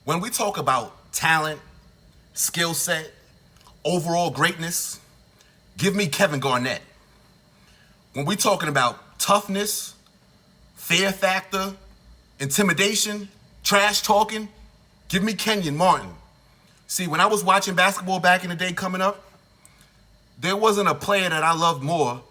When we talk about talent, skill set, overall greatness, give me Kevin Garnett. When we're talking about toughness, fear factor, intimidation, trash talking, give me Kenyon Martin. See, when I was watching basketball back in the day coming up, there wasn't a player that I loved more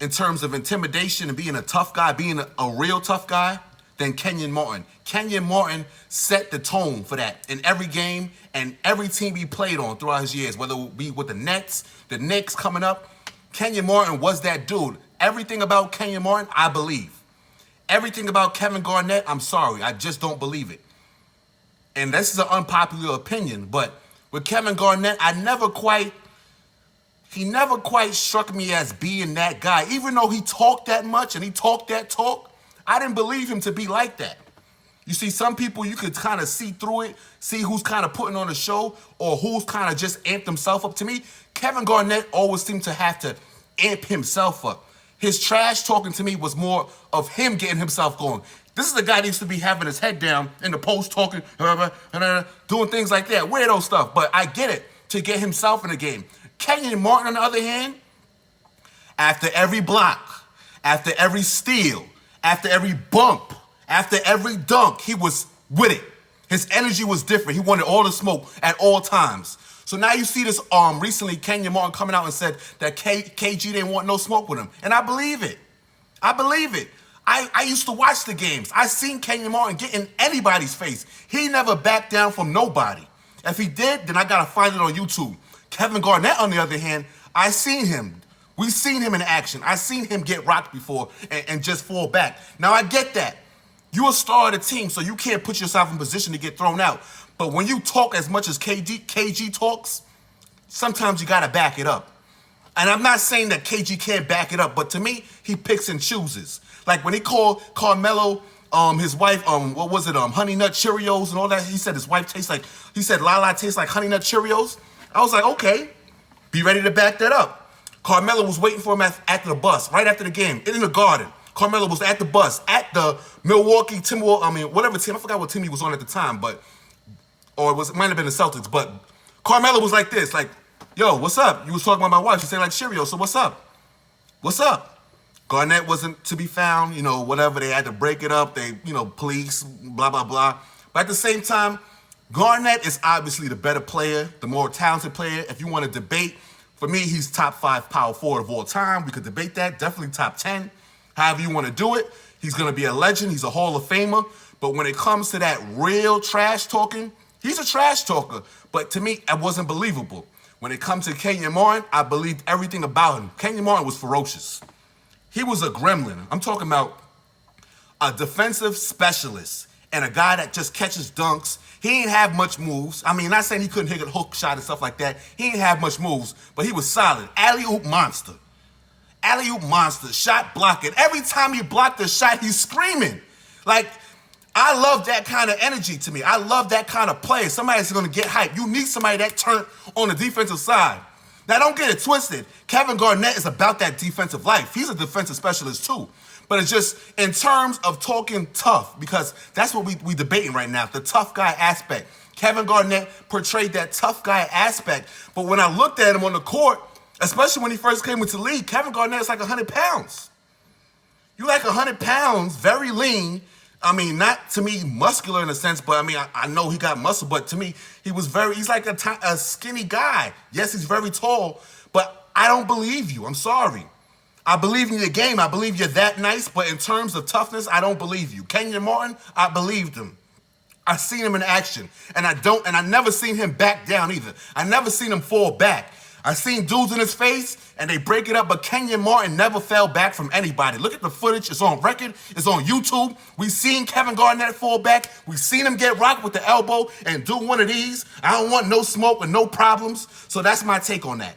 in terms of intimidation and being a tough guy, being a real tough guy, than Kenyon Martin. Kenyon Martin set the tone for that in every game and every team he played on throughout his years, whether it be with the Nets, the Knicks coming up. Kenyon Martin was that dude. Everything about Kenyon Martin, I believe. Everything about Kevin Garnett, I'm sorry, I just don't believe it. And this is an unpopular opinion, but with Kevin Garnett, he never quite struck me as being that guy. Even though he talked that much and he talked that talk, I didn't believe him to be like that. You see, some people, you could kind of see through it, see who's kind of putting on a show or who's kind of just amped himself up. To me, Kevin Garnett always seemed to have to amp himself up. His trash talking to me was more of him getting himself going. This is the guy that used to be having his head down in the post talking, doing things like that, weirdo stuff. But I get it, to get himself in the game. Kenyon Martin, on the other hand, after every block, after every steal, after every bump, after every dunk, he was with it. His energy was different. He wanted all the smoke at all times. So now you see this recently, Kenyon Martin coming out and said that KG didn't want no smoke with him. And I believe it. I believe it. I used to watch the games. I seen Kenyon Martin get in anybody's face. He never backed down from nobody. If he did, then I got to find it on YouTube. Kevin Garnett, on the other hand, I seen him. We've seen him in action. I seen him get rocked before and just fall back. Now, I get that. You're a star of the team, so you can't put yourself in position to get thrown out. But when you talk as much as KG talks, sometimes you got to back it up. And I'm not saying that KG can't back it up, but to me, he picks and chooses. Like when he called Carmelo, his wife, Honey Nut Cheerios and all that. He said his wife he said Lala tastes like Honey Nut Cheerios. I was like, okay, be ready to back that up. Carmelo was waiting for him at the bus, right after the game, in the Garden. Carmelo was at the bus, at the Milwaukee Timberwolves, whatever team, I forgot what team he was on at the time, it might have been the Celtics, but Carmelo was like this, like, yo, what's up? You was talking about my wife, she said like Cheerios, so what's up? What's up? Garnett wasn't to be found, whatever, they had to break it up, police, blah, blah, blah. But at the same time, Garnett is obviously the better player, the more talented player. If you want to debate, for me, he's top 5 power forward of all time. We could debate that. Definitely top 10. However you want to do it. He's going to be a legend. He's a Hall of Famer. But when it comes to that real trash talking, he's a trash talker. But to me, it wasn't believable. When it comes to Kenyon Martin, I believed everything about him. Kenyon Martin was ferocious. He was a gremlin. I'm talking about a defensive specialist and a guy that just catches dunks. He ain't have much moves. Not saying he couldn't hit a hook shot and stuff like that. He ain't have much moves, but he was solid. Alley-oop monster. Alley-oop monster. Shot blocking. Every time he blocked the shot, he's screaming. Like, I love that kind of energy to me. I love that kind of play. Somebody's going to get hyped. You need somebody that turned on the defensive side. Now, don't get it twisted. Kevin Garnett is about that defensive life. He's a defensive specialist, too. But it's just in terms of talking tough, because that's what we debating right now, the tough guy aspect. Kevin Garnett portrayed that tough guy aspect. But when I looked at him on the court, especially when he first came into the league, Kevin Garnett is like 100 pounds. You like 100 pounds, very lean. Not to me muscular in a sense, but I know he got muscle, but to me, he's like a skinny guy. Yes, he's very tall, but I don't believe you. I'm sorry. I believe in your game. I believe you're that nice, but in terms of toughness, I don't believe you. Kenyon Martin, I believed him. I seen him in action, and I never seen him back down either. I never seen him fall back. I seen dudes in his face, and they break it up, but Kenyon Martin never fell back from anybody. Look at the footage. It's on record. It's on YouTube. We seen Kevin Garnett fall back. We seen him get rocked with the elbow and do one of these. I don't want no smoke and no problems, so that's my take on that.